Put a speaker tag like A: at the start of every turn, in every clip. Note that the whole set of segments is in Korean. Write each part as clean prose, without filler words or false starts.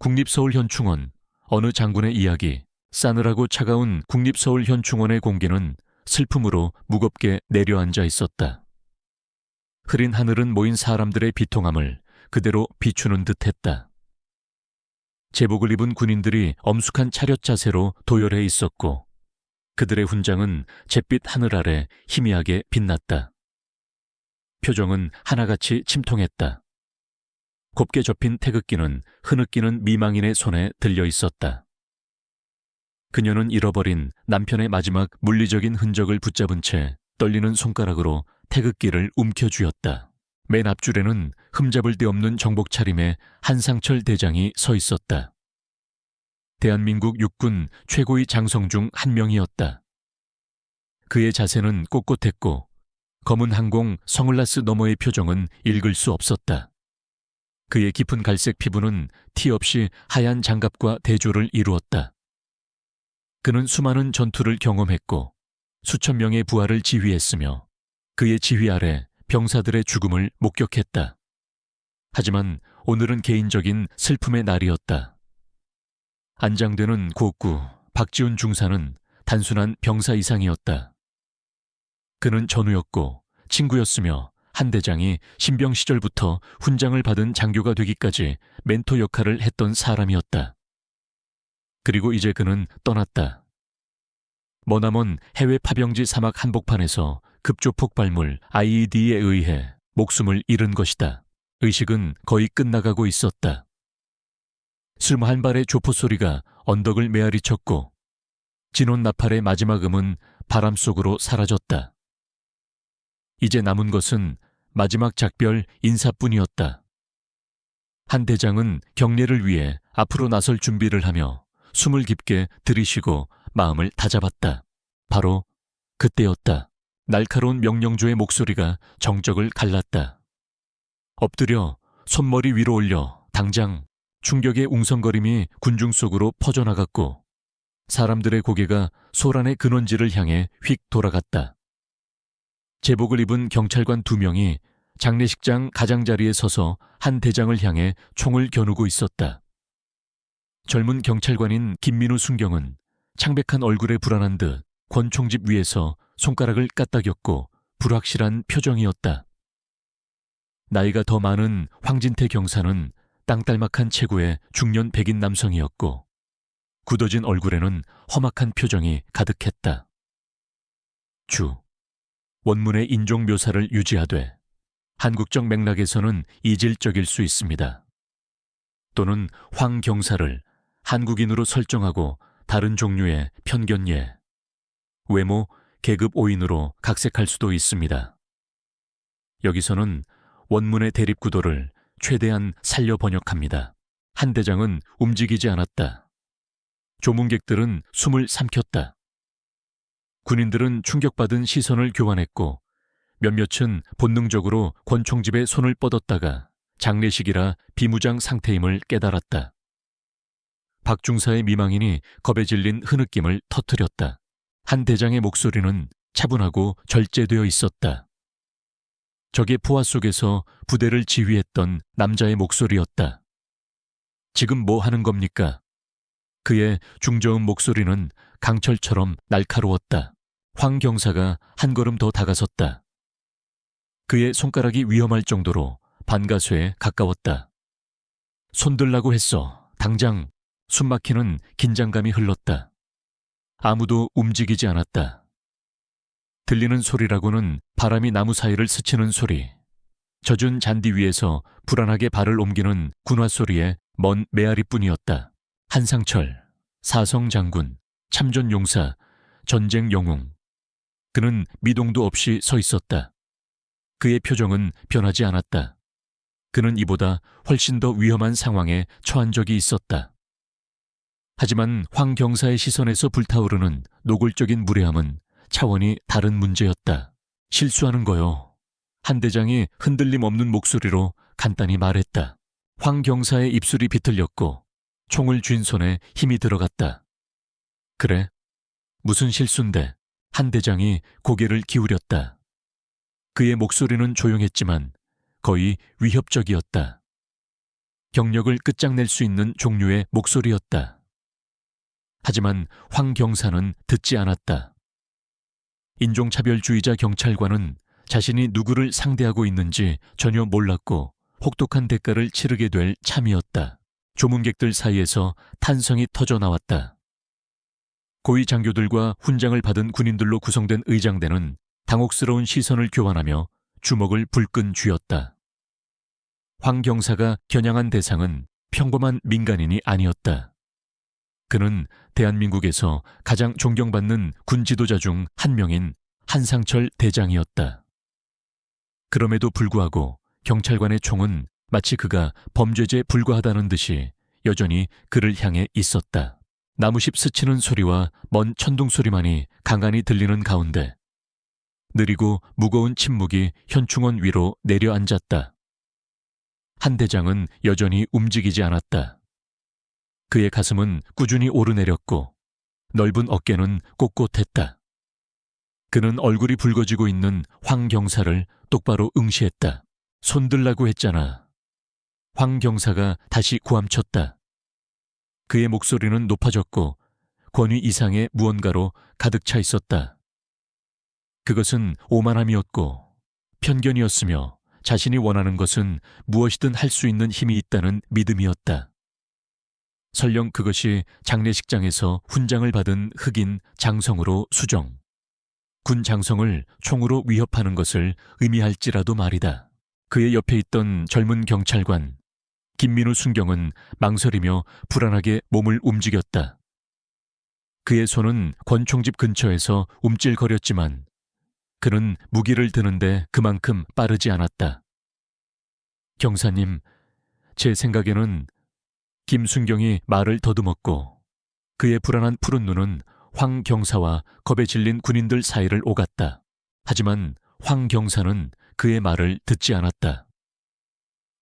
A: 국립서울현충원, 어느 장군의 이야기. 싸늘하고 차가운 국립서울현충원의 공기는 슬픔으로 무겁게 내려앉아 있었다. 흐린 하늘은 모인 사람들의 비통함을 그대로 비추는 듯했다. 제복을 입은 군인들이 엄숙한 차렷 자세로 도열해 있었고 그들의 훈장은 잿빛 하늘 아래 희미하게 빛났다. 표정은 하나같이 침통했다. 곱게 접힌 태극기는 흐느끼는 미망인의 손에 들려 있었다. 그녀는 잃어버린 남편의 마지막 물리적인 흔적을 붙잡은 채 떨리는 손가락으로 태극기를 움켜쥐었다. 맨 앞줄에는 흠잡을 데 없는 정복 차림의 한상철 대장이 서 있었다. 대한민국 육군 최고의 장성 중 한 명이었다. 그의 자세는 꼿꼿했고 검은 항공 선글라스 너머의 표정은 읽을 수 없었다. 그의 깊은 갈색 피부는 티 없이 하얀 장갑과 대조를 이루었다. 그는 수많은 전투를 경험했고 수천 명의 부하를 지휘했으며 그의 지휘 아래 병사들의 죽음을 목격했다. 하지만 오늘은 개인적인 슬픔의 날이었다. 안장되는 고구 박지훈 중사는 단순한 병사 이상이었다. 그는 전우였고 친구였으며 한 대장이 신병 시절부터 훈장을 받은 장교가 되기까지 멘토 역할을 했던 사람이었다. 그리고 이제 그는 떠났다. 머나먼 해외 파병지 사막 한복판에서 급조 폭발물 IED에 의해 목숨을 잃은 것이다. 의식은 거의 끝나가고 있었다. 21발의 조포 소리가 언덕을 메아리쳤고 진원 나팔의 마지막 음은 바람 속으로 사라졌다. 이제 남은 것은 마지막 작별 인사뿐이었다. 한 대장은 경례를 위해 앞으로 나설 준비를 하며 숨을 깊게 들이쉬고 마음을 다잡았다. 바로 그때였다. 날카로운 명령조의 목소리가 정적을 갈랐다. 엎드려 손머리 위로 올려 당장. 충격의 웅성거림이 군중 속으로 퍼져나갔고 사람들의 고개가 소란의 근원지를 향해 휙 돌아갔다. 제복을 입은 경찰관 2명이 장례식장 가장자리에 서서 한 대장을 향해 총을 겨누고 있었다. 젊은 경찰관인 김민우 순경은 창백한 얼굴에 불안한 듯 권총집 위에서 손가락을 까딱였고 불확실한 표정이었다. 나이가 더 많은 황진태 경사는 땅딸막한 체구의 중년 백인 남성이었고 굳어진 얼굴에는 험악한 표정이 가득했다. 원문의 인종 묘사를 유지하되 한국적 맥락에서는 이질적일 수 있습니다. 또는 황 경사를 한국인으로 설정하고 다른 종류의 편견예, 외모, 계급 오인으로 각색할 수도 있습니다. 여기서는 원문의 대립구도를 최대한 살려 번역합니다. 한 대장은 움직이지 않았다. 조문객들은 숨을 삼켰다. 군인들은 충격받은 시선을 교환했고 몇몇은 본능적으로 권총집에 손을 뻗었다가 장례식이라 비무장 상태임을 깨달았다. 박중사의 미망인이 겁에 질린 흐느낌을 터뜨렸다. 한 대장의 목소리는 차분하고 절제되어 있었다. 적의 포화 속에서 부대를 지휘했던 남자의 목소리였다. 지금 뭐 하는 겁니까? 그의 중저음 목소리는 강철처럼 날카로웠다. 황 경사가 한 걸음 더 다가섰다. 그의 손가락이 위험할 정도로 반가쇠에 가까웠다. 손들라고 했어. 당장. 숨막히는 긴장감이 흘렀다. 아무도 움직이지 않았다. 들리는 소리라고는 바람이 나무 사이를 스치는 소리, 젖은 잔디 위에서 불안하게 발을 옮기는 군화 소리의 먼 메아리뿐이었다. 한상철, 사성 장군, 참전 용사, 전쟁 영웅. 그는 미동도 없이 서 있었다. 그의 표정은 변하지 않았다. 그는 이보다 훨씬 더 위험한 상황에 처한 적이 있었다. 하지만 황 경사의 시선에서 불타오르는 노골적인 무례함은 차원이 다른 문제였다. 실수하는 거요. 한 대장이 흔들림 없는 목소리로 간단히 말했다. 황 경사의 입술이 비틀렸고 총을 쥔 손에 힘이 들어갔다. 그래? 무슨 실수인데? 한 대장이 고개를 기울였다. 그의 목소리는 조용했지만 거의 위협적이었다. 경력을 끝장낼 수 있는 종류의 목소리였다. 하지만 황 경사는 듣지 않았다. 인종차별주의자 경찰관은 자신이 누구를 상대하고 있는지 전혀 몰랐고 혹독한 대가를 치르게 될 참이었다. 조문객들 사이에서 탄성이 터져 나왔다. 고위 장교들과 훈장을 받은 군인들로 구성된 의장대는 당혹스러운 시선을 교환하며 주먹을 불끈 쥐었다. 황 경사가 겨냥한 대상은 평범한 민간인이 아니었다. 그는 대한민국에서 가장 존경받는 군 지도자 중 한 명인 한상철 대장이었다. 그럼에도 불구하고 경찰관의 총은 마치 그가 범죄자에 불과하다는 듯이 여전히 그를 향해 있었다. 나무십 스치는 소리와 먼 천둥 소리만이 간간히 들리는 가운데 느리고 무거운 침묵이 현충원 위로 내려앉았다. 한 대장은 여전히 움직이지 않았다. 그의 가슴은 꾸준히 오르내렸고 넓은 어깨는 꼿꼿했다. 그는 얼굴이 붉어지고 있는 황 경사를 똑바로 응시했다. 손들라고 했잖아. 황 경사가 다시 고함쳤다. 그의 목소리는 높아졌고 권위 이상의 무언가로 가득 차 있었다. 그것은 오만함이었고 편견이었으며 자신이 원하는 것은 무엇이든 할 수 있는 힘이 있다는 믿음이었다. 설령 그것이 장례식장에서 훈장을 받은 흑인 장성으로 수정, 군 장성을 총으로 위협하는 것을 의미할지라도 말이다. 그의 옆에 있던 젊은 경찰관 김민우 순경은 망설이며 불안하게 몸을 움직였다. 그의 손은 권총집 근처에서 움찔거렸지만 그는 무기를 드는데 그만큼 빠르지 않았다. 경사님, 제 생각에는 김순경이 말을 더듬었고 그의 불안한 푸른 눈은 황 경사와 겁에 질린 군인들 사이를 오갔다. 하지만 황 경사는 그의 말을 듣지 않았다.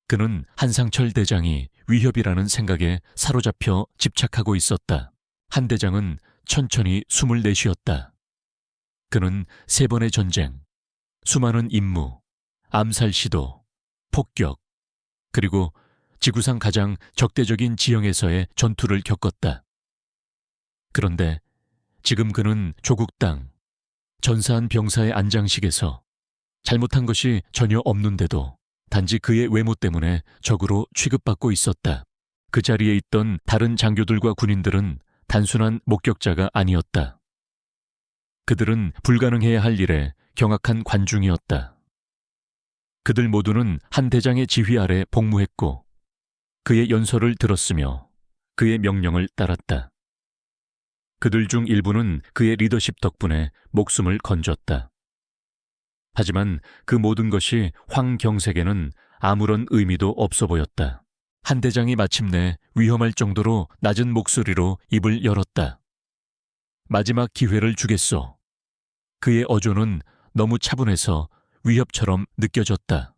A: 그는 한상철 대장이 위협이라는 생각에 사로잡혀 집착하고 있었다. 한 대장은 천천히 숨을 내쉬었다. 그는 3번의 전쟁, 수많은 임무, 암살 시도, 폭격, 그리고 지구상 가장 적대적인 지형에서의 전투를 겪었다. 그런데 지금 그는 조국 땅, 전사한 병사의 안장식에서 잘못한 것이 전혀 없는데도 단지 그의 외모 때문에 적으로 취급받고 있었다. 그 자리에 있던 다른 장교들과 군인들은 단순한 목격자가 아니었다. 그들은 불가능해야 할 일에 경악한 관중이었다. 그들 모두는 한 대장의 지휘 아래 복무했고 그의 연설을 들었으며 그의 명령을 따랐다. 그들 중 일부는 그의 리더십 덕분에 목숨을 건졌다. 하지만 그 모든 것이 황경색에는 아무런 의미도 없어 보였다. 한 대장이 마침내 위험할 정도로 낮은 목소리로 입을 열었다. 마지막 기회를 주겠소. 그의 어조는 너무 차분해서 위협처럼 느껴졌다.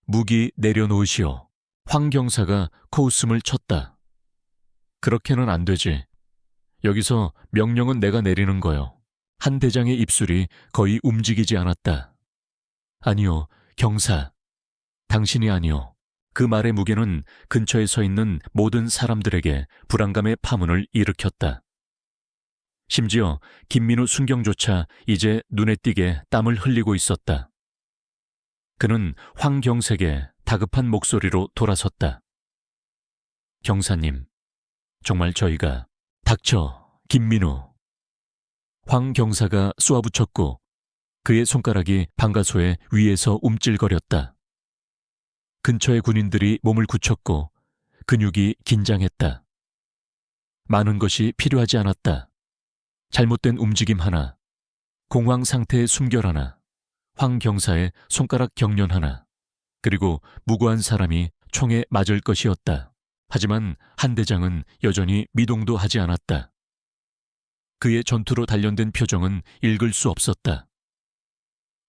A: 무기 내려놓으시오. 황 경사가 코웃음을 쳤다. 그렇게는 안 되지. 여기서 명령은 내가 내리는 거요. 한 대장의 입술이 거의 움직이지 않았다. 아니요, 경사. 당신이 아니요. 그 말의 무게는 근처에 서 있는 모든 사람들에게 불안감의 파문을 일으켰다. 심지어 김민우 순경조차 이제 눈에 띄게 땀을 흘리고 있었다. 그는 황경색의 다급한 목소리로 돌아섰다. 경사님, 정말 저희가... 닥쳐, 김민우. 황 경사가 쏘아붙였고 그의 손가락이 방가소의 위에서 움찔거렸다. 근처의 군인들이 몸을 굳혔고 근육이 긴장했다. 많은 것이 필요하지 않았다. 잘못된 움직임 하나, 공황 상태의 숨결 하나, 황 경사의 손가락 경련 하나, 그리고 무고한 사람이 총에 맞을 것이었다. 하지만 한 대장은 여전히 미동도 하지 않았다. 그의 전투로 단련된 표정은 읽을 수 없었다.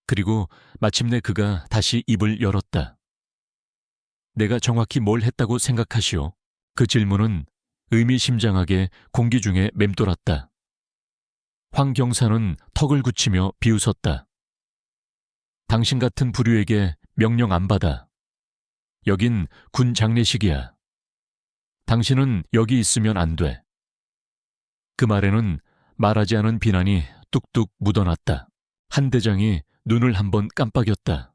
A: 그리고 마침내 그가 다시 입을 열었다. 내가 정확히 뭘 했다고 생각하시오? 그 질문은 의미심장하게 공기 중에 맴돌았다. 황 경사는 턱을 굳히며 비웃었다. 당신 같은 부류에게 명령 안 받아. 여긴 군 장례식이야. 당신은 여기 있으면 안 돼. 그 말에는 말하지 않은 비난이 뚝뚝 묻어났다. 한 대장이 눈을 한번 깜빡였다.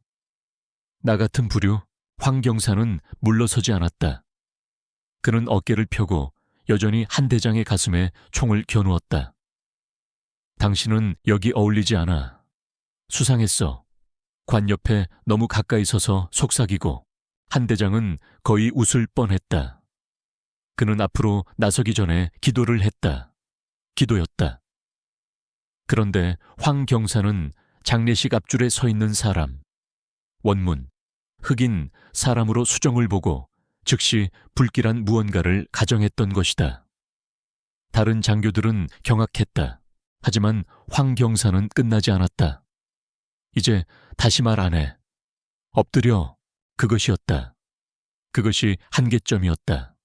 A: 나 같은 부류, 황 경사는 물러서지 않았다. 그는 어깨를 펴고 여전히 한 대장의 가슴에 총을 겨누었다. 당신은 여기 어울리지 않아. 수상했어. 관 옆에 너무 가까이 서서 속삭이고 한 대장은 거의 웃을 뻔했다. 그는 앞으로 나서기 전에 기도를 했다. 기도였다. 그런데 황 경사는 장례식 앞줄에 서 있는 사람, 원문, 흑인 사람으로 수정을 보고 즉시 불길한 무언가를 가정했던 것이다. 다른 장교들은 경악했다. 하지만 황 경사는 끝나지 않았다. 이제 다시 말 안 해. 엎드려. 그것이었다. 그것이 한계점이었다.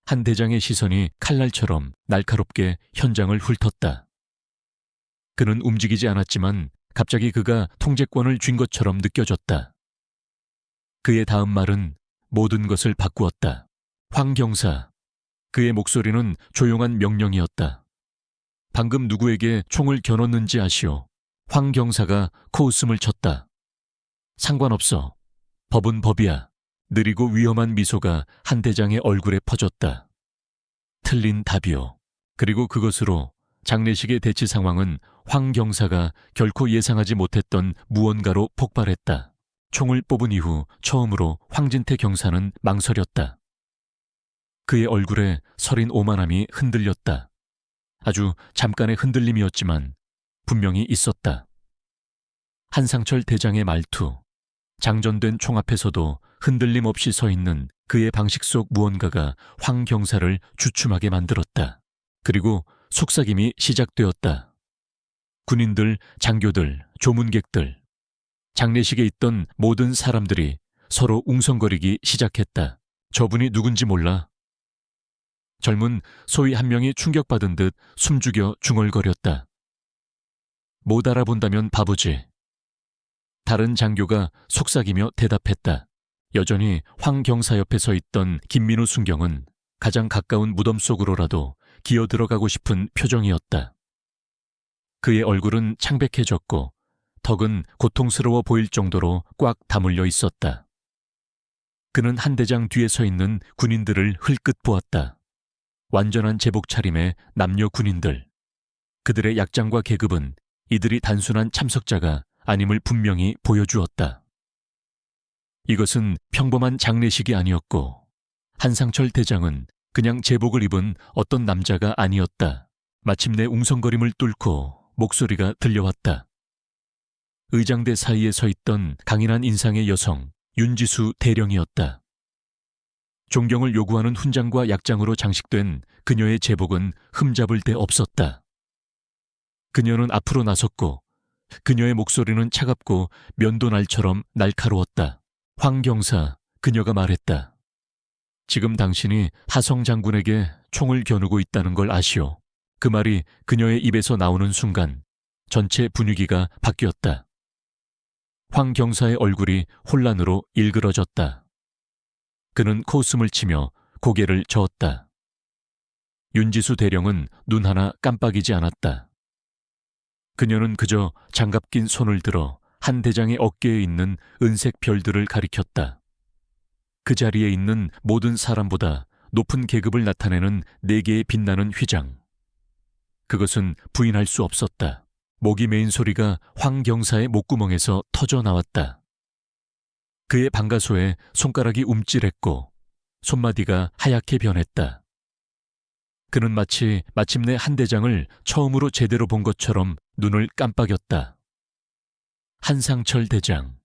A: 한 대장의 시선이 칼날처럼 날카롭게 현장을 훑었다. 그는 움직이지 않았지만 갑자기 그가 통제권을 쥔 것처럼 느껴졌다. 그의 다음 말은 모든 것을 바꾸었다. 황 경사. 그의 목소리는 조용한 명령이었다. 방금 누구에게 총을 겨눴는지 아시오. 황 경사가 코웃음을 쳤다. 상관없어. 법은 법이야. 느리고 위험한 미소가 한 대장의 얼굴에 퍼졌다. 틀린 답이오. 그리고 그것으로 장례식의 대치 상황은 황 경사가 결코 예상하지 못했던 무언가로 폭발했다. 총을 뽑은 이후 처음으로 황진태 경사는 망설였다. 그의 얼굴에 서린 오만함이 흔들렸다. 아주 잠깐의 흔들림이었지만 분명히 있었다. 한상철 대장의 말투, 장전된 총 앞에서도 흔들림 없이 서 있는 그의 방식 속 무언가가 황 경사를 주춤하게 만들었다. 그리고 속삭임이 시작되었다. 군인들, 장교들, 조문객들, 장례식에 있던 모든 사람들이 서로 웅성거리기 시작했다. 저분이 누군지 몰라. 젊은 소위 한 명이 충격받은 듯 숨죽여 중얼거렸다. 못 알아본다면 바보지. 다른 장교가 속삭이며 대답했다. 여전히 황 경사 옆에 서 있던 김민우 순경은 가장 가까운 무덤 속으로라도 기어 들어가고 싶은 표정이었다. 그의 얼굴은 창백해졌고 턱은 고통스러워 보일 정도로 꽉 다물려 있었다. 그는 한 대장 뒤에 서 있는 군인들을 흘끗 보았다. 완전한 제복 차림의 남녀 군인들. 그들의 약장과 계급은 이들이 단순한 참석자가 아님을 분명히 보여주었다. 이것은 평범한 장례식이 아니었고 한상철 대장은 그냥 제복을 입은 어떤 남자가 아니었다. 마침내 웅성거림을 뚫고 목소리가 들려왔다. 의장대 사이에 서 있던 강인한 인상의 여성 윤지수 대령이었다. 존경을 요구하는 훈장과 약장으로 장식된 그녀의 제복은 흠잡을 데 없었다. 그녀는 앞으로 나섰고 그녀의 목소리는 차갑고 면도날처럼 날카로웠다. 황 경사, 그녀가 말했다. 지금 당신이 하성 장군에게 총을 겨누고 있다는 걸 아시오. 그 말이 그녀의 입에서 나오는 순간 전체 분위기가 바뀌었다. 황 경사의 얼굴이 혼란으로 일그러졌다. 그는 코웃음을 치며 고개를 저었다. 윤지수 대령은 눈 하나 깜빡이지 않았다. 그녀는 그저 장갑 낀 손을 들어 한 대장의 어깨에 있는 은색 별들을 가리켰다. 그 자리에 있는 모든 사람보다 높은 계급을 나타내는 4개의 빛나는 휘장. 그것은 부인할 수 없었다. 목이 메인 소리가 황 경사의 목구멍에서 터져 나왔다. 그의 방가소에 손가락이 움찔했고 손마디가 하얗게 변했다. 그는 마치 마침내 한 대장을 처음으로 제대로 본 것처럼 눈을 깜빡였다. 한상철 대장,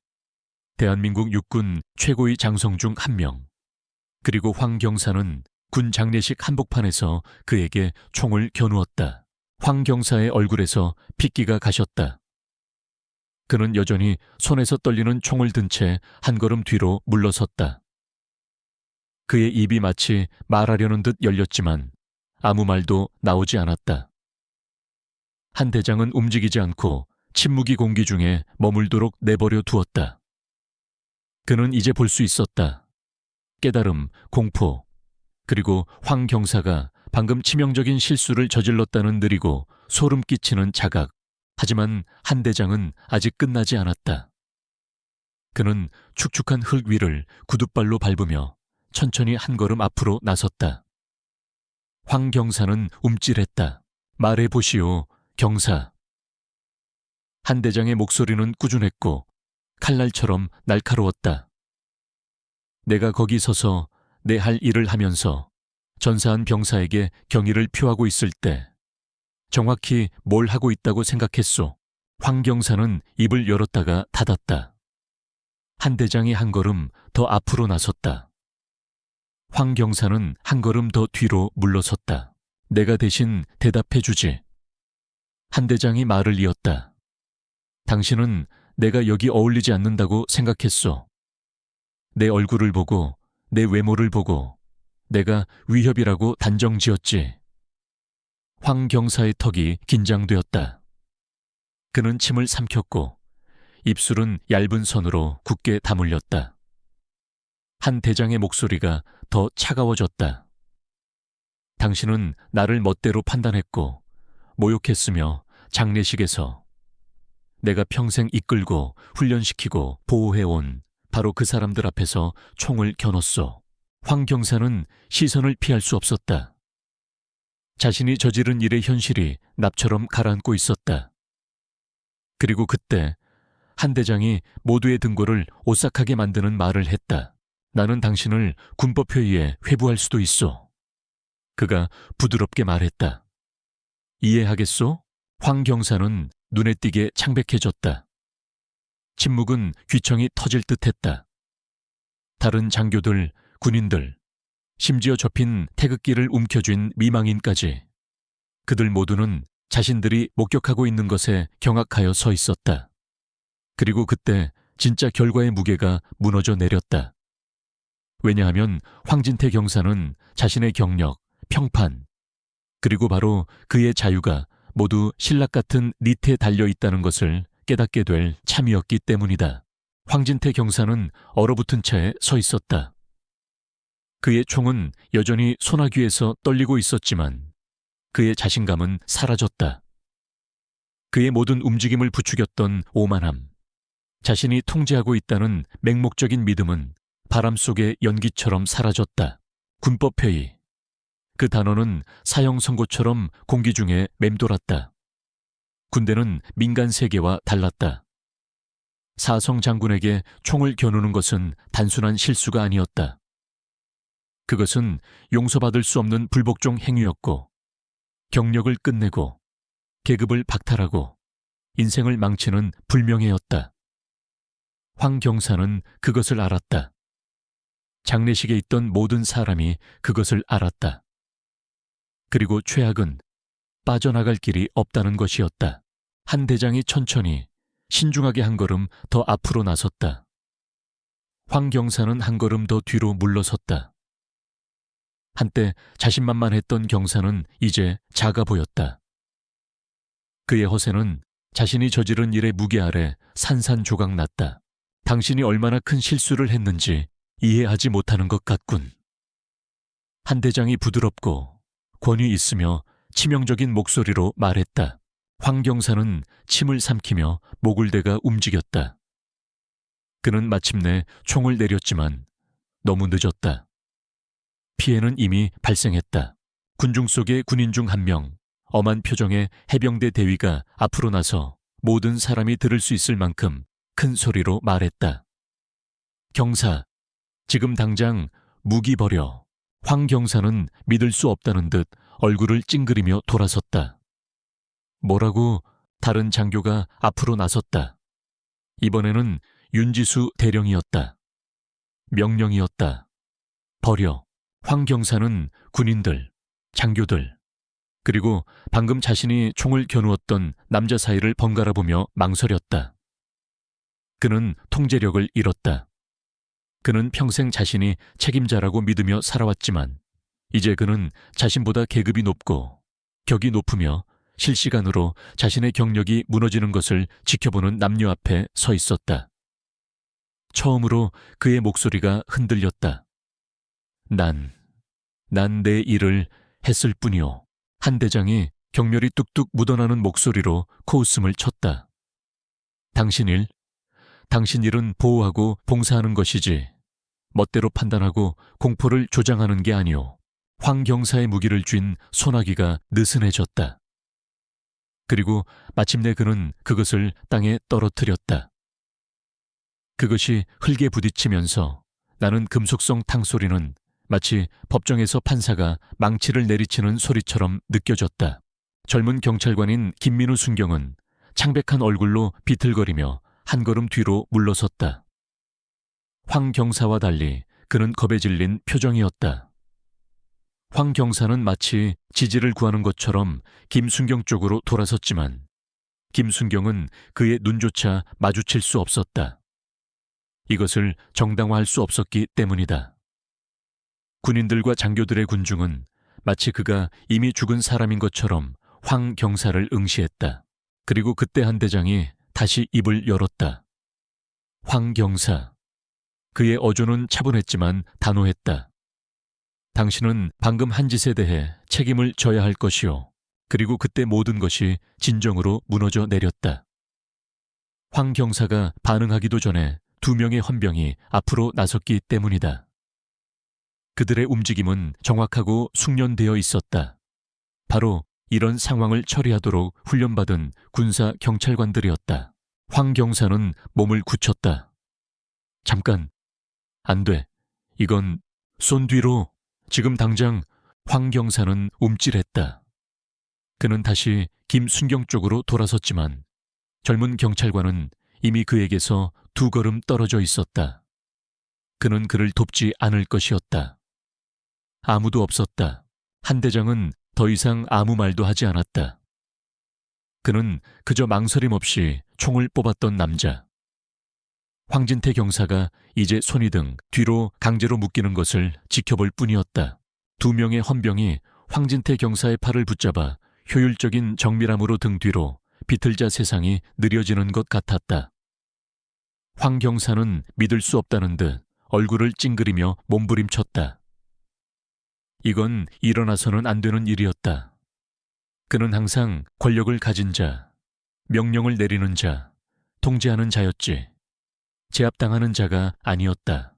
A: 대한민국 육군 최고의 장성 중 한 명. 그리고 황 경사는 군 장례식 한복판에서 그에게 총을 겨누었다. 황 경사의 얼굴에서 핏기가 가셨다. 그는 여전히 손에서 떨리는 총을 든 채 한 걸음 뒤로 물러섰다. 그의 입이 마치 말하려는 듯 열렸지만 아무 말도 나오지 않았다. 한 대장은 움직이지 않고 침묵이 공기 중에 머물도록 내버려 두었다. 그는 이제 볼 수 있었다. 깨달음, 공포, 그리고 황 경사가 방금 치명적인 실수를 저질렀다는 느리고 소름 끼치는 자각. 하지만 한 대장은 아직 끝나지 않았다. 그는 축축한 흙 위를 구둣발로 밟으며 천천히 한 걸음 앞으로 나섰다. 황 경사는 움찔했다. 말해보시오, 경사. 한 대장의 목소리는 꾸준했고 칼날처럼 날카로웠다. 내가 거기 서서 내 할 일을 하면서 전사한 병사에게 경의를 표하고 있을 때 정확히 뭘 하고 있다고 생각했소? 황 경사는 입을 열었다가 닫았다. 한 대장이 한 걸음 더 앞으로 나섰다. 황 경사는 한 걸음 더 뒤로 물러섰다. 내가 대신 대답해 주지. 한 대장이 말을 이었다. 당신은 내가 여기 어울리지 않는다고 생각했소. 내 얼굴을 보고 내 외모를 보고 내가 위협이라고 단정지었지. 황 경사의 턱이 긴장되었다. 그는 침을 삼켰고 입술은 얇은 선으로 굳게 다물렸다. 한 대장의 목소리가 더 차가워졌다. 당신은 나를 멋대로 판단했고 모욕했으며 장례식에서 내가 평생 이끌고 훈련시키고 보호해온 바로 그 사람들 앞에서 총을 겨눴소. 황 경사는 시선을 피할 수 없었다. 자신이 저지른 일의 현실이 납처럼 가라앉고 있었다. 그리고 그때 한 대장이 모두의 등골을 오싹하게 만드는 말을 했다. 나는 당신을 군법회의에 회부할 수도 있소. 그가 부드럽게 말했다. 이해하겠소? 황 경사는 눈에 띄게 창백해졌다. 침묵은 귀청이 터질 듯했다. 다른 장교들, 군인들, 심지어 접힌 태극기를 움켜쥔 미망인까지 그들 모두는 자신들이 목격하고 있는 것에 경악하여 서 있었다. 그리고 그때 진짜 결과의 무게가 무너져 내렸다. 왜냐하면 황진태 경사는 자신의 경력, 평판, 그리고 바로 그의 자유가 모두 신락 같은 릿에 달려 있다는 것을 깨닫게 될 참이었기 때문이다. 황진태 경사는 얼어붙은 채 서 있었다. 그의 총은 여전히 소나귀에서 떨리고 있었지만 그의 자신감은 사라졌다. 그의 모든 움직임을 부추겼던 오만함, 자신이 통제하고 있다는 맹목적인 믿음은 바람 속의 연기처럼 사라졌다. 군법회의. 그 단어는 사형 선고처럼 공기 중에 맴돌았다. 군대는 민간 세계와 달랐다. 사성 장군에게 총을 겨누는 것은 단순한 실수가 아니었다. 그것은 용서받을 수 없는 불복종 행위였고 경력을 끝내고 계급을 박탈하고 인생을 망치는 불명예였다. 황 경사는 그것을 알았다. 장례식에 있던 모든 사람이 그것을 알았다. 그리고 최악은 빠져나갈 길이 없다는 것이었다. 한 대장이 천천히 신중하게 한 걸음 더 앞으로 나섰다. 황 경사는 한 걸음 더 뒤로 물러섰다. 한때 자신만만했던 경사는 이제 작아 보였다. 그의 허세는 자신이 저지른 일의 무게 아래 산산조각 났다. 당신이 얼마나 큰 실수를 했는지 이해하지 못하는 것 같군. 한 대장이 부드럽고 권위 있으며 치명적인 목소리로 말했다. 황 경사는 침을 삼키며 목을 대가 움직였다. 그는 마침내 총을 내렸지만 너무 늦었다. 피해는 이미 발생했다. 군중 속의 군인 중 한 명, 엄한 표정의 해병대 대위가 앞으로 나서 모든 사람이 들을 수 있을 만큼 큰 소리로 말했다. 경사, 지금 당장 무기 버려. 황 경사는 믿을 수 없다는 듯 얼굴을 찡그리며 돌아섰다. 뭐라고? 다른 장교가 앞으로 나섰다. 이번에는 윤지수 대령이었다. 명령이었다. 버려. 황 경사는 군인들, 장교들, 그리고 방금 자신이 총을 겨누었던 남자 사이를 번갈아 보며 망설였다. 그는 통제력을 잃었다. 그는 평생 자신이 책임자라고 믿으며 살아왔지만 이제 그는 자신보다 계급이 높고 격이 높으며 실시간으로 자신의 경력이 무너지는 것을 지켜보는 남녀 앞에 서 있었다. 처음으로 그의 목소리가 흔들렸다. 난 내 일을 했을 뿐이오. 한 대장이 경멸이 뚝뚝 묻어나는 목소리로 코웃음을 쳤다. 당신 일은 보호하고 봉사하는 것이지 멋대로 판단하고 공포를 조장하는 게 아니오. 황 경사의 무기를 쥔 소나기가 느슨해졌다. 그리고 마침내 그는 그것을 땅에 떨어뜨렸다. 그것이 흙에 부딪히면서 나는 금속성 탕소리는 마치 법정에서 판사가 망치를 내리치는 소리처럼 느껴졌다. 젊은 경찰관인 김민우 순경은 창백한 얼굴로 비틀거리며 한 걸음 뒤로 물러섰다. 황 경사와 달리 그는 겁에 질린 표정이었다. 황 경사는 마치 지지를 구하는 것처럼 김순경 쪽으로 돌아섰지만 김순경은 그의 눈조차 마주칠 수 없었다. 이것을 정당화할 수 없었기 때문이다. 군인들과 장교들의 군중은 마치 그가 이미 죽은 사람인 것처럼 황 경사를 응시했다. 그리고 그때 한 대장이 다시 입을 열었다. 황 경사. 그의 어조는 차분했지만 단호했다. 당신은 방금 한 짓에 대해 책임을 져야 할 것이오. 그리고 그때 모든 것이 진정으로 무너져 내렸다. 황 경사가 반응하기도 전에 2명의 헌병이 앞으로 나섰기 때문이다. 그들의 움직임은 정확하고 숙련되어 있었다. 바로 이런 상황을 처리하도록 훈련받은 군사 경찰관들이었다. 황 경사는 몸을 굳혔다. 잠깐, 안 돼. 이건 손 뒤로. 지금 당장. 황 경사는 움찔했다. 그는 다시 김순경 쪽으로 돌아섰지만 젊은 경찰관은 이미 그에게서 2걸음 떨어져 있었다. 그는 그를 돕지 않을 것이었다. 아무도 없었다. 한 대장은 더 이상 아무 말도 하지 않았다. 그는 그저 망설임 없이 총을 뽑았던 남자. 황진태 경사가 이제 손이 등 뒤로 강제로 묶이는 것을 지켜볼 뿐이었다. 2명의 헌병이 황진태 경사의 팔을 붙잡아 효율적인 정밀함으로 등 뒤로 비틀자 세상이 느려지는 것 같았다. 황 경사는 믿을 수 없다는 듯 얼굴을 찡그리며 몸부림쳤다. 이건 일어나서는 안 되는 일이었다. 그는 항상 권력을 가진 자, 명령을 내리는 자, 통제하는 자였지. 제압당하는 자가 아니었다.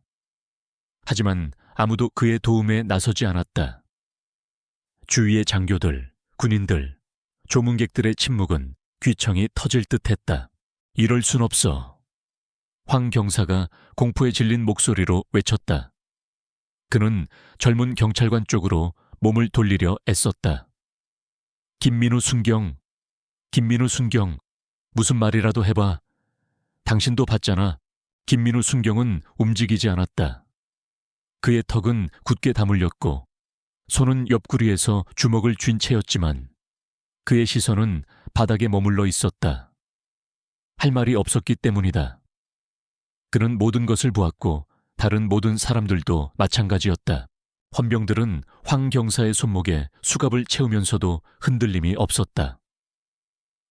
A: 하지만 아무도 그의 도움에 나서지 않았다. 주위의 장교들, 군인들, 조문객들의 침묵은 귀청이 터질 듯했다. 이럴 순 없어. 황 경사가 공포에 질린 목소리로 외쳤다. 그는 젊은 경찰관 쪽으로 몸을 돌리려 애썼다. 김민우 순경, 무슨 말이라도 해봐. 당신도 봤잖아. 김민우 순경은 움직이지 않았다. 그의 턱은 굳게 다물렸고 손은 옆구리에서 주먹을 쥔 채였지만 그의 시선은 바닥에 머물러 있었다. 할 말이 없었기 때문이다. 그는 모든 것을 보았고 다른 모든 사람들도 마찬가지였다. 헌병들은 황 경사의 손목에 수갑을 채우면서도 흔들림이 없었다.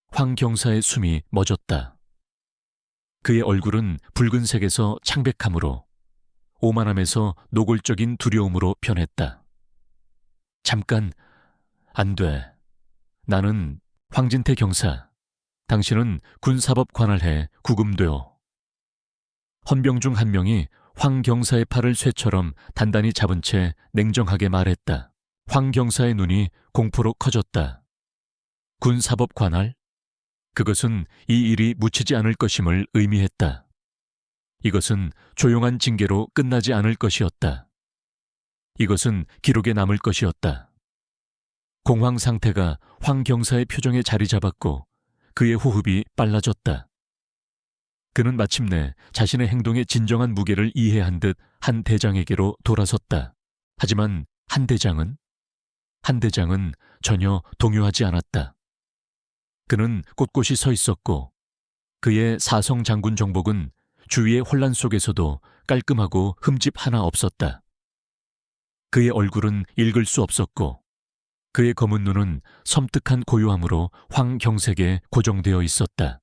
A: 황 경사의 숨이 멎었다. 그의 얼굴은 붉은색에서 창백함으로 오만함에서 노골적인 두려움으로 변했다. 잠깐, 안 돼. 나는 황진태 경사. 당신은 군사법 관할해 구금되어. 헌병 중 한 명이 황 경사의 팔을 쇠처럼 단단히 잡은 채 냉정하게 말했다. 황 경사의 눈이 공포로 커졌다. 군사법 관할? 그것은 이 일이 묻히지 않을 것임을 의미했다. 이것은 조용한 징계로 끝나지 않을 것이었다. 이것은 기록에 남을 것이었다. 공황 상태가 황 경사의 표정에 자리 잡았고 그의 호흡이 빨라졌다. 그는 마침내 자신의 행동의 진정한 무게를 이해한 듯 한 대장에게로 돌아섰다. 하지만 한 대장은 전혀 동요하지 않았다. 그는 꼿꼿이 서 있었고 그의 사성 장군 정복은 주위의 혼란 속에서도 깔끔하고 흠집 하나 없었다. 그의 얼굴은 읽을 수 없었고 그의 검은 눈은 섬뜩한 고요함으로 황 경색에 고정되어 있었다.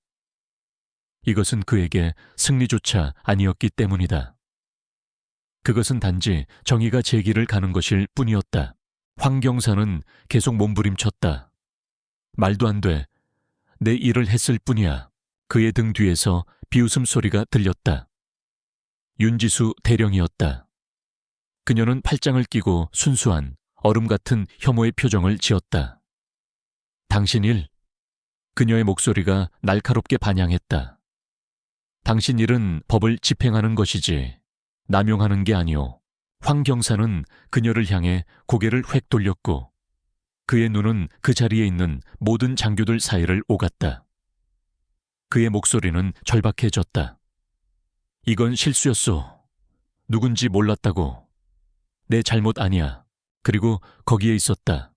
A: 이것은 그에게 승리조차 아니었기 때문이다. 그것은 단지 정의가 제기를 가는 것일 뿐이었다. 황 경사는 계속 몸부림쳤다. 말도 안 돼. 내 일을 했을 뿐이야. 그의 등 뒤에서 비웃음 소리가 들렸다. 윤지수 대령이었다. 그녀는 팔짱을 끼고 순수한 얼음 같은 혐오의 표정을 지었다. 당신 일? 그녀의 목소리가 날카롭게 반향했다. 당신 일은 법을 집행하는 것이지 남용하는 게 아니오. 황 경사는 그녀를 향해 고개를 획 돌렸고 그의 눈은 그 자리에 있는 모든 장교들 사이를 오갔다. 그의 목소리는 절박해졌다. 이건 실수였소. 누군지 몰랐다고. 내 잘못 아니야. 그리고 거기에 있었다.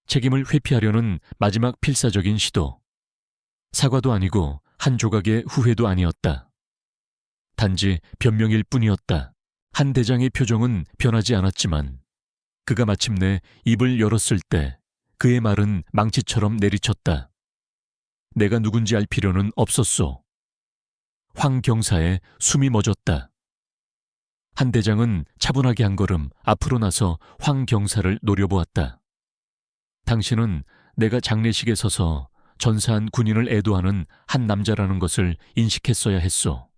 A: 책임을 회피하려는 마지막 필사적인 시도. 사과도 아니고 한 조각의 후회도 아니었다. 단지 변명일 뿐이었다. 한 대장의 표정은 변하지 않았지만 그가 마침내 입을 열었을 때 그의 말은 망치처럼 내리쳤다. 내가 누군지 알 필요는 없었소. 황 경사의 숨이 멎었다. 한 대장은 차분하게 한 걸음 앞으로 나서 황 경사를 노려보았다. 당신은 내가 장례식에 서서 전사한 군인을 애도하는 한 남자라는 것을 인식했어야 했소.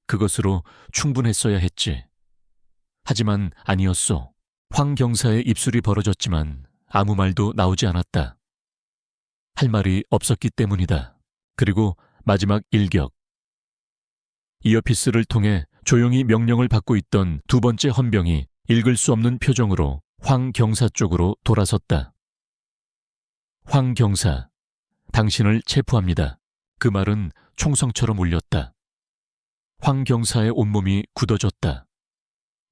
A: 그것으로 충분했어야 했지. 하지만 아니었소. 황 경사의 입술이 벌어졌지만 아무 말도 나오지 않았다. 할 말이 없었기 때문이다. 그리고 마지막 일격. 이어피스를 통해 조용히 명령을 받고 있던 두 번째 헌병이 읽을 수 없는 표정으로 황 경사 쪽으로 돌아섰다. 황 경사, 당신을 체포합니다. 그 말은 총성처럼 울렸다. 황 경사의 온몸이 굳어졌다.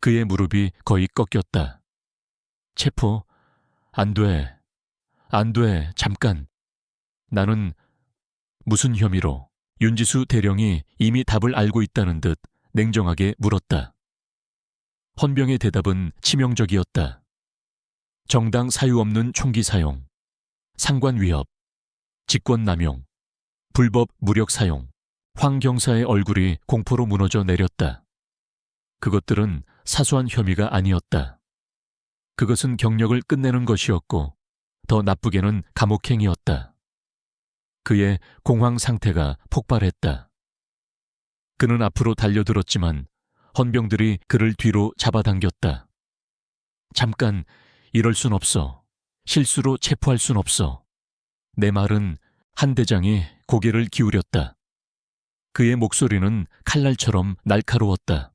A: 그의 무릎이 거의 꺾였다. 체포? 안 돼. 안 돼. 잠깐. 나는 무슨 혐의로? 윤지수 대령이 이미 답을 알고 있다는 듯 냉정하게 물었다. 헌병의 대답은 치명적이었다. 정당 사유 없는 총기 사용, 상관 위협, 직권 남용, 불법 무력 사용. 황 경사의 얼굴이 공포로 무너져 내렸다. 그것들은 사소한 혐의가 아니었다. 그것은 경력을 끝내는 것이었고 더 나쁘게는 감옥행이었다. 그의 공황 상태가 폭발했다. 그는 앞으로 달려들었지만 헌병들이 그를 뒤로 잡아당겼다. 잠깐, 이럴 순 없어. 실수로 체포할 순 없어. 내 말은. 한 대장이 고개를 기울였다. 그의 목소리는 칼날처럼 날카로웠다.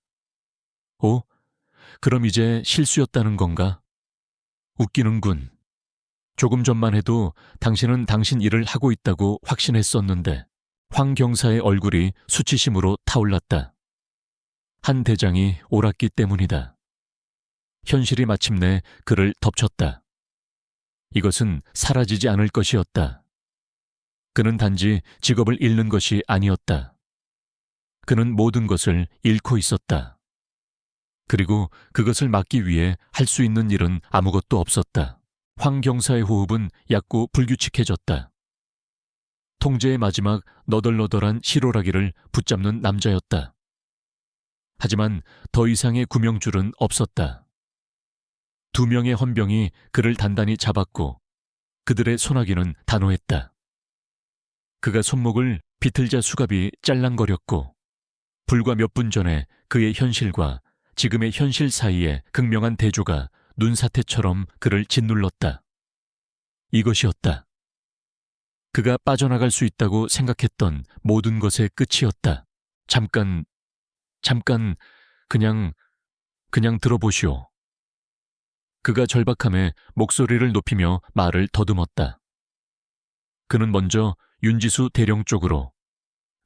A: 오? 그럼 이제 실수였다는 건가? 웃기는군. 조금 전만 해도 당신은 당신 일을 하고 있다고 확신했었는데. 황 경사의 얼굴이 수치심으로 타올랐다. 한 대장이 옳았기 때문이다. 현실이 마침내 그를 덮쳤다. 이것은 사라지지 않을 것이었다. 그는 단지 직업을 잃는 것이 아니었다. 그는 모든 것을 잃고 있었다. 그리고 그것을 막기 위해 할 수 있는 일은 아무것도 없었다. 황 경사의 호흡은 얕고 불규칙해졌다. 통제의 마지막 너덜너덜한 실오라기를 붙잡는 남자였다. 하지만 더 이상의 구명줄은 없었다. 두 명의 헌병이 그를 단단히 잡았고 그들의 소나기는 단호했다. 그가 손목을 비틀자 수갑이 짤랑거렸고 불과 몇 분 전에 그의 현실과 지금의 현실 사이에 극명한 대조가 눈사태처럼 그를 짓눌렀다. 이것이었다. 그가 빠져나갈 수 있다고 생각했던 모든 것의 끝이었다. 잠깐, 그냥 들어보시오. 그가 절박함에 목소리를 높이며 말을 더듬었다. 그는 먼저 윤지수 대령 쪽으로,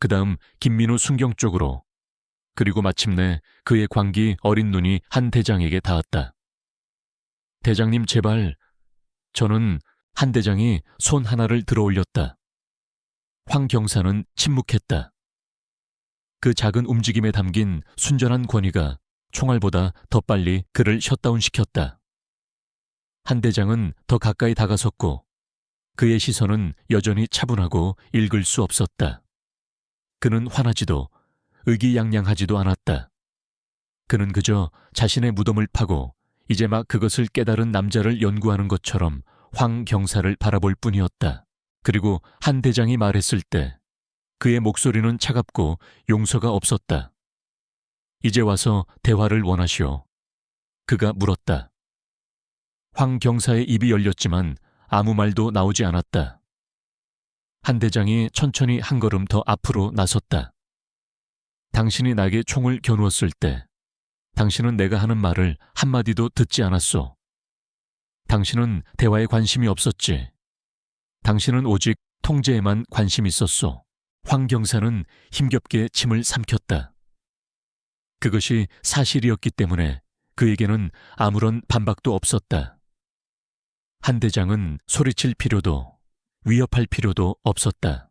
A: 그 다음 김민우 순경 쪽으로, 그리고 마침내 그의 광기 어린 눈이 한 대장에게 닿았다. 대장님 제발. 저는. 한 대장이 손 하나를 들어 올렸다. 황 경사는 침묵했다. 그 작은 움직임에 담긴 순전한 권위가 총알보다 더 빨리 그를 셧다운시켰다. 한 대장은 더 가까이 다가섰고 그의 시선은 여전히 차분하고 읽을 수 없었다. 그는 화나지도 의기양양하지도 않았다. 그는 그저 자신의 무덤을 파고 이제 막 그것을 깨달은 남자를 연구하는 것처럼 황 경사를 바라볼 뿐이었다. 그리고 한 대장이 말했을 때 그의 목소리는 차갑고 용서가 없었다. 이제 와서 대화를 원하시오. 그가 물었다. 황 경사의 입이 열렸지만 아무 말도 나오지 않았다. 한 대장이 천천히 한 걸음 더 앞으로 나섰다. 당신이 나에게 총을 겨누었을 때 당신은 내가 하는 말을 한마디도 듣지 않았소. 당신은 대화에 관심이 없었지. 당신은 오직 통제에만 관심이 있었소. 황 경사는 힘겹게 침을 삼켰다. 그것이 사실이었기 때문에 그에게는 아무런 반박도 없었다. 한 대장은 소리칠 필요도 위협할 필요도 없었다.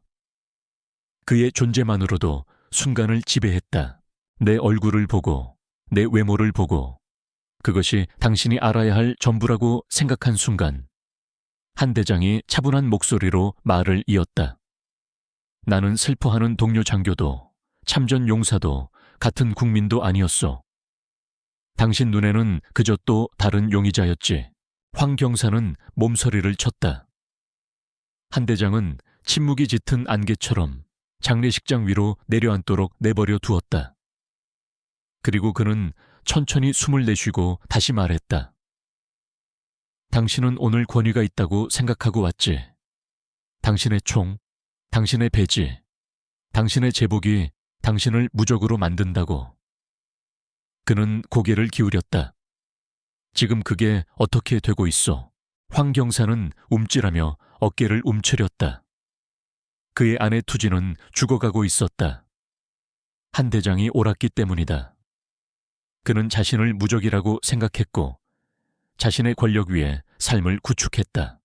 A: 그의 존재만으로도 순간을 지배했다. 내 얼굴을 보고 내 외모를 보고 그것이 당신이 알아야 할 전부라고 생각한 순간 한 대장이 차분한 목소리로 말을 이었다. 나는 슬퍼하는 동료 장교도 참전 용사도 같은 국민도 아니었소. 당신 눈에는 그저 또 다른 용의자였지. 황 경사는 몸서리를 쳤다. 한 대장은 침묵이 짙은 안개처럼 장례식장 위로 내려앉도록 내버려 두었다. 그리고 그는 천천히 숨을 내쉬고 다시 말했다. 당신은 오늘 권위가 있다고 생각하고 왔지. 당신의 총, 당신의 배지, 당신의 제복이 당신을 무적으로 만든다고. 그는 고개를 기울였다. 지금 그게 어떻게 되고 있어? 황 경사는 움찔하며 어깨를 움츠렸다. 그의 아내 투지는 죽어가고 있었다. 한 대장이 옳았기 때문이다. 그는 자신을 무적이라고 생각했고 자신의 권력 위에 삶을 구축했다.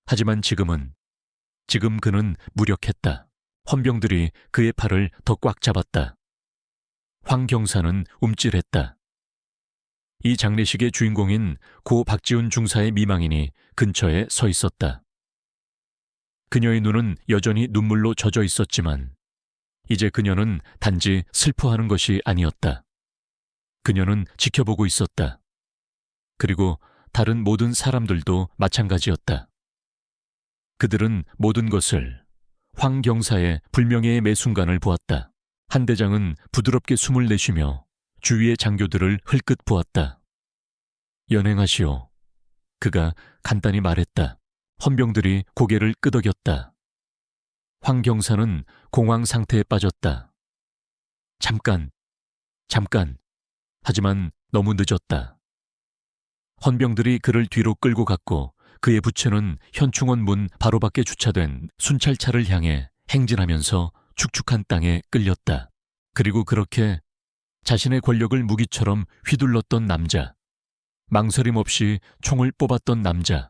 A: 하지만 지금 그는 무력했다. 헌병들이 그의 팔을 더 꽉 잡았다. 황 경사는 움찔했다. 이 장례식의 주인공인 고 박지훈 중사의 미망인이 근처에 서 있었다. 그녀의 눈은 여전히 눈물로 젖어 있었지만 이제 그녀는 단지 슬퍼하는 것이 아니었다. 그녀는 지켜보고 있었다. 그리고 다른 모든 사람들도 마찬가지였다. 그들은 모든 것을 황 경사의 불명예의 매 순간을 보았다. 한 대장은 부드럽게 숨을 내쉬며 주위의 장교들을 흘끗 보았다. 연행하시오. 그가 간단히 말했다. 헌병들이 고개를 끄덕였다. 황 경사는 공황 상태에 빠졌다. 잠깐. 하지만 너무 늦었다. 헌병들이 그를 뒤로 끌고 갔고 그의 부채는 현충원 문 바로 밖에 주차된 순찰차를 향해 행진하면서 축축한 땅에 끌렸다. 그리고 그렇게 자신의 권력을 무기처럼 휘둘렀던 남자, 망설임 없이 총을 뽑았던 남자,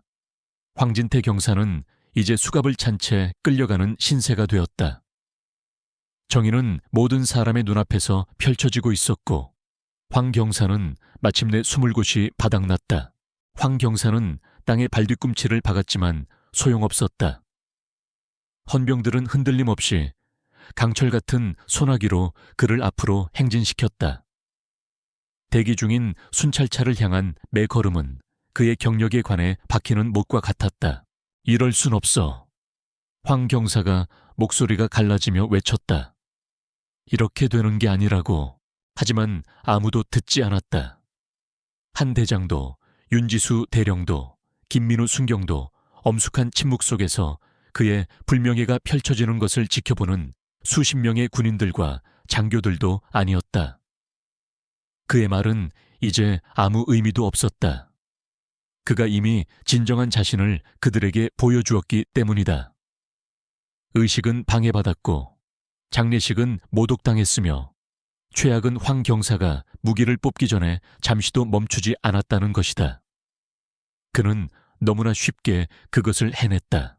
A: 황진태 경사는 이제 수갑을 찬 채 끌려가는 신세가 되었다. 정의는 모든 사람의 눈앞에서 펼쳐지고 있었고 황 경사는 마침내 숨을 곳이 바닥났다. 황 경사는 땅에 발뒤꿈치를 박았지만 소용없었다. 헌병들은 흔들림 없이 강철 같은 소나기로 그를 앞으로 행진시켰다. 대기 중인 순찰차를 향한 매 걸음은 그의 경력에 관해 박히는 못과 같았다. 이럴 순 없어. 황 경사가 목소리가 갈라지며 외쳤다. 이렇게 되는 게 아니라고. 하지만 아무도 듣지 않았다. 한 대장도, 윤지수 대령도, 김민우 순경도 엄숙한 침묵 속에서 그의 불명예가 펼쳐지는 것을 지켜보는 수십 명의 군인들과 장교들도 아니었다. 그의 말은 이제 아무 의미도 없었다. 그가 이미 진정한 자신을 그들에게 보여주었기 때문이다. 의식은 방해받았고 장례식은 모독당했으며 최악은 황 경사가 무기를 뽑기 전에 잠시도 멈추지 않았다는 것이다. 그는 너무나 쉽게 그것을 해냈다.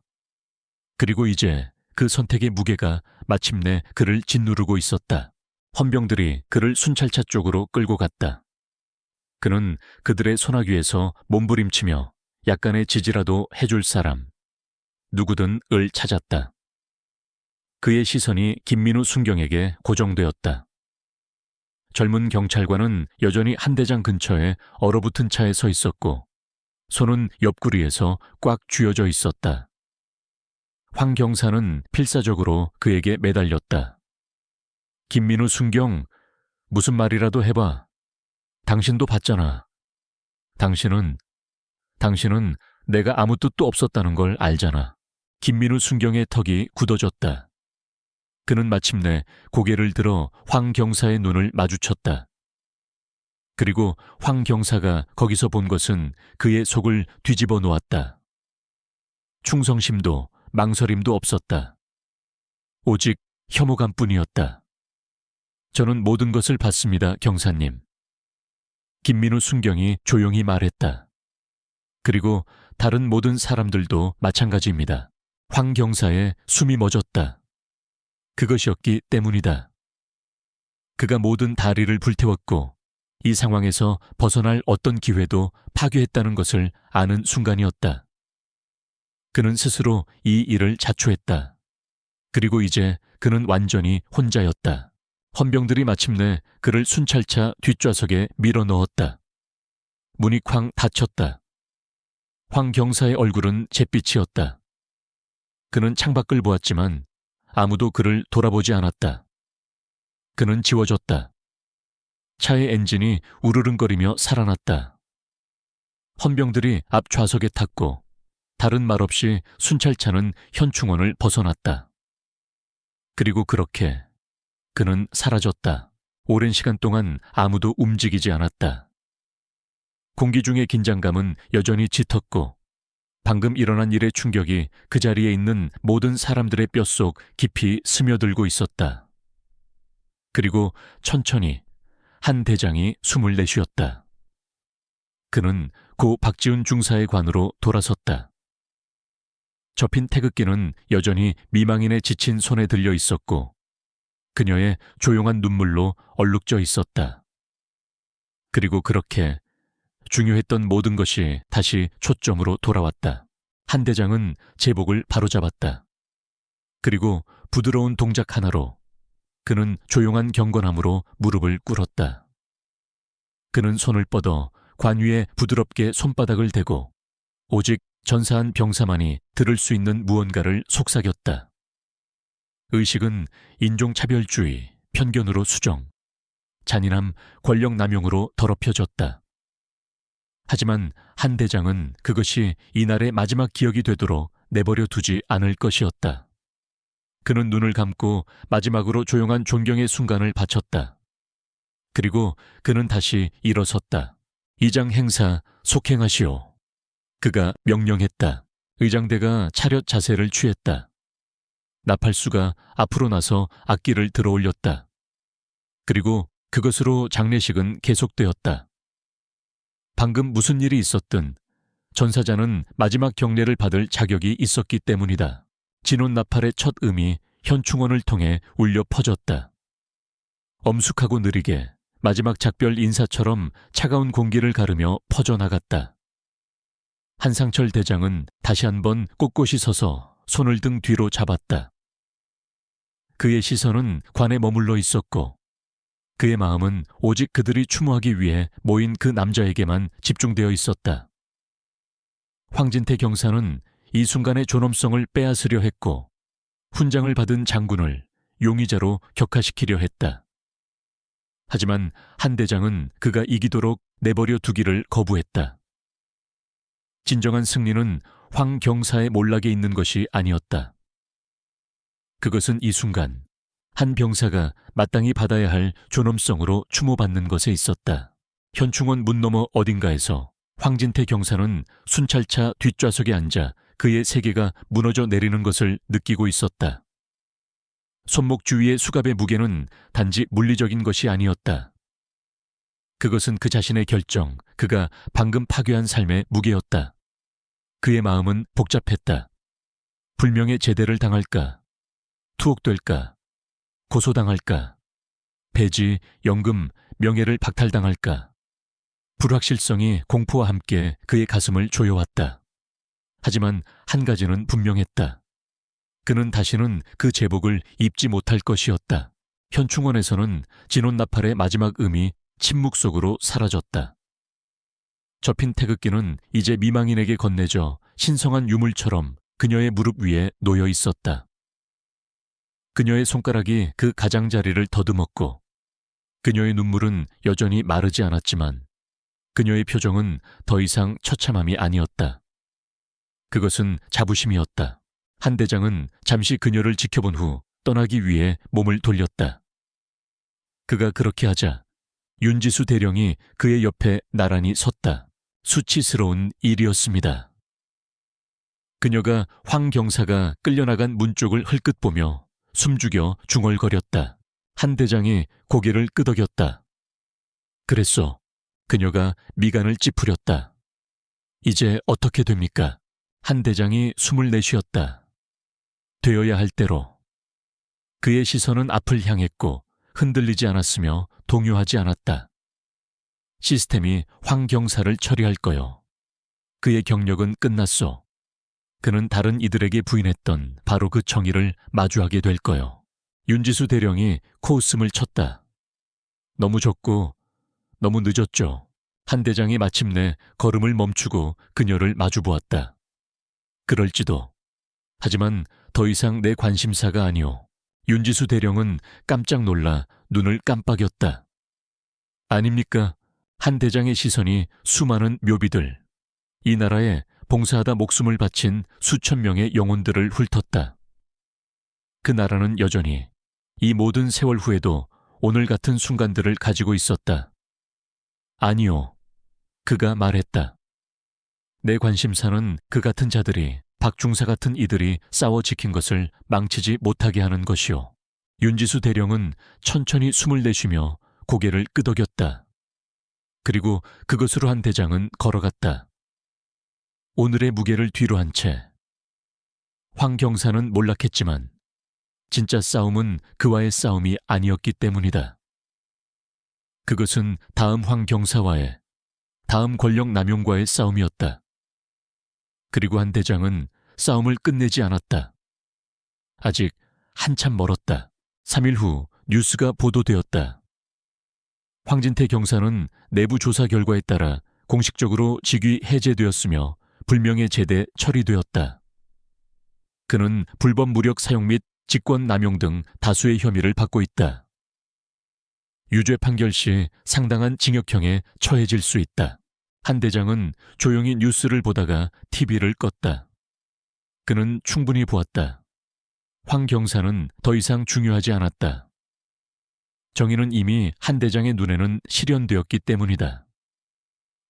A: 그리고 이제 그 선택의 무게가 마침내 그를 짓누르고 있었다. 헌병들이 그를 순찰차 쪽으로 끌고 갔다. 그는 그들의 소나귀에서 몸부림치며 약간의 지지라도 해줄 사람, 누구든 을 찾았다. 그의 시선이 김민우 순경에게 고정되었다. 젊은 경찰관은 여전히 한 대장 근처에 얼어붙은 차에 서 있었고 손은 옆구리에서 꽉 쥐어져 있었다. 황 경사는 필사적으로 그에게 매달렸다. 김민우 순경, 무슨 말이라도 해봐. 당신도 봤잖아. 당신은 내가 아무 뜻도 없었다는 걸 알잖아. 김민우 순경의 턱이 굳어졌다. 그는 마침내 고개를 들어 황 경사의 눈을 마주쳤다. 그리고 황 경사가 거기서 본 것은 그의 속을 뒤집어 놓았다. 충성심도 망설임도 없었다. 오직 혐오감뿐이었다. 저는 모든 것을 봤습니다, 경사님. 김민우 순경이 조용히 말했다. 그리고 다른 모든 사람들도 마찬가지입니다. 황 경사의 숨이 멎었다. 그것이었기 때문이다. 그가 모든 다리를 불태웠고 이 상황에서 벗어날 어떤 기회도 파괴했다는 것을 아는 순간이었다. 그는 스스로 이 일을 자초했다. 그리고 이제 그는 완전히 혼자였다. 헌병들이 마침내 그를 순찰차 뒷좌석에 밀어 넣었다. 문이 쾅 닫혔다. 황 경사의 얼굴은 잿빛이었다. 그는 창밖을 보았지만 아무도 그를 돌아보지 않았다. 그는 지워졌다. 차의 엔진이 우르릉거리며 살아났다. 헌병들이 앞 좌석에 탔고 다른 말 없이 순찰차는 현충원을 벗어났다. 그리고 그렇게 그는 사라졌다. 오랜 시간 동안 아무도 움직이지 않았다. 공기 중의 긴장감은 여전히 짙었고 방금 일어난 일의 충격이 그 자리에 있는 모든 사람들의 뼛속 깊이 스며들고 있었다. 그리고 천천히 한 대장이 숨을 내쉬었다. 그는 고 박지훈 중사의 관으로 돌아섰다. 접힌 태극기는 여전히 미망인의 지친 손에 들려 있었고 그녀의 조용한 눈물로 얼룩져 있었다. 그리고 그렇게 중요했던 모든 것이 다시 초점으로 돌아왔다. 한 대장은 제복을 바로잡았다. 그리고 부드러운 동작 하나로 그는 조용한 경건함으로 무릎을 꿇었다. 그는 손을 뻗어 관 위에 부드럽게 손바닥을 대고 오직 전사한 병사만이 들을 수 있는 무언가를 속삭였다. 의식은 인종차별주의, 편견으로 수정, 잔인함, 권력 남용으로 더럽혀졌다. 하지만 한 대장은 그것이 이날의 마지막 기억이 되도록 내버려 두지 않을 것이었다. 그는 눈을 감고 마지막으로 조용한 존경의 순간을 바쳤다. 그리고 그는 다시 일어섰다. 이장 행사 속행하시오. 그가 명령했다. 의장대가 차렷 자세를 취했다. 나팔수가 앞으로 나서 악기를 들어올렸다. 그리고 그것으로 장례식은 계속되었다. 방금 무슨 일이 있었든 전사자는 마지막 경례를 받을 자격이 있었기 때문이다. 진혼 나팔의 첫 음이 현충원을 통해 울려 퍼졌다. 엄숙하고 느리게 마지막 작별 인사처럼 차가운 공기를 가르며 퍼져나갔다. 한상철 대장은 다시 한번 꼿꼿이 서서 손을 등 뒤로 잡았다. 그의 시선은 관에 머물러 있었고 그의 마음은 오직 그들이 추모하기 위해 모인 그 남자에게만 집중되어 있었다. 황진태 경사는 이 순간의 존엄성을 빼앗으려 했고 훈장을 받은 장군을 용의자로 격화시키려 했다. 하지만 한 대장은 그가 이기도록 내버려 두기를 거부했다. 진정한 승리는 황 경사의 몰락에 있는 것이 아니었다. 그것은 이 순간 한 병사가 마땅히 받아야 할 존엄성으로 추모받는 것에 있었다. 현충원 문 너머 어딘가에서 황진태 경사는 순찰차 뒷좌석에 앉아 그의 세계가 무너져 내리는 것을 느끼고 있었다. 손목 주위의 수갑의 무게는 단지 물리적인 것이 아니었다. 그것은 그 자신의 결정, 그가 방금 파괴한 삶의 무게였다. 그의 마음은 복잡했다. 불명예 제대를 당할까? 투옥될까? 고소당할까? 배지, 연금, 명예를 박탈당할까? 불확실성이 공포와 함께 그의 가슴을 조여왔다. 하지만 한 가지는 분명했다. 그는 다시는 그 제복을 입지 못할 것이었다. 현충원에서는 진혼 나팔의 마지막 음이 침묵 속으로 사라졌다. 접힌 태극기는 이제 미망인에게 건네져 신성한 유물처럼 그녀의 무릎 위에 놓여 있었다. 그녀의 손가락이 그 가장자리를 더듬었고 그녀의 눈물은 여전히 마르지 않았지만 그녀의 표정은 더 이상 처참함이 아니었다. 그것은 자부심이었다. 한 대장은 잠시 그녀를 지켜본 후 떠나기 위해 몸을 돌렸다. 그가 그렇게 하자 윤지수 대령이 그의 옆에 나란히 섰다. 수치스러운 일이었습니다. 그녀가 황 경사가 끌려나간 문 쪽을 흘끗 보며 숨죽여 중얼거렸다. 한 대장이 고개를 끄덕였다. 그랬소. 그녀가 미간을 찌푸렸다. 이제 어떻게 됩니까? 한 대장이 숨을 내쉬었다. 되어야 할 대로. 그의 시선은 앞을 향했고 흔들리지 않았으며 동요하지 않았다. 시스템이 황 경사를 처리할 거요. 그의 경력은 끝났소. 그는 다른 이들에게 부인했던 바로 그 정의를 마주하게 될 거요. 윤지수 대령이 코웃음을 쳤다. 너무 적고 너무 늦었죠. 한 대장이 마침내 걸음을 멈추고 그녀를 마주보았다. 그럴지도. 하지만 더 이상 내 관심사가 아니오. 윤지수 대령은 깜짝 놀라 눈을 깜빡였다. 아닙니까? 한 대장의 시선이 수많은 묘비들, 이 나라에 봉사하다 목숨을 바친 수천 명의 영혼들을 훑었다. 그 나라는 여전히 이 모든 세월 후에도 오늘 같은 순간들을 가지고 있었다. 아니요. 그가 말했다. 내 관심사는 그 같은 자들이 박중사 같은 이들이 싸워 지킨 것을 망치지 못하게 하는 것이오. 윤지수 대령은 천천히 숨을 내쉬며 고개를 끄덕였다. 그리고 그것으로 한 대장은 걸어갔다. 오늘의 무게를 뒤로 한 채. 황 경사는 몰락했지만 진짜 싸움은 그와의 싸움이 아니었기 때문이다. 그것은 다음 황 경사와의, 다음 권력 남용과의 싸움이었다. 그리고 한 대장은 싸움을 끝내지 않았다. 아직 한참 멀었다. 3일 후 뉴스가 보도되었다. 황진태 경사는 내부 조사 결과에 따라 공식적으로 직위 해제되었으며 불명예 제대 처리되었다. 그는 불법 무력 사용 및 직권 남용 등 다수의 혐의를 받고 있다. 유죄 판결 시 상당한 징역형에 처해질 수 있다. 한 대장은 조용히 뉴스를 보다가 TV를 껐다. 그는 충분히 보았다. 황 경사는 더 이상 중요하지 않았다. 정의는 이미 한 대장의 눈에는 실현되었기 때문이다.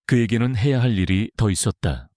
A: 그에게는 해야 할 일이 더 있었다.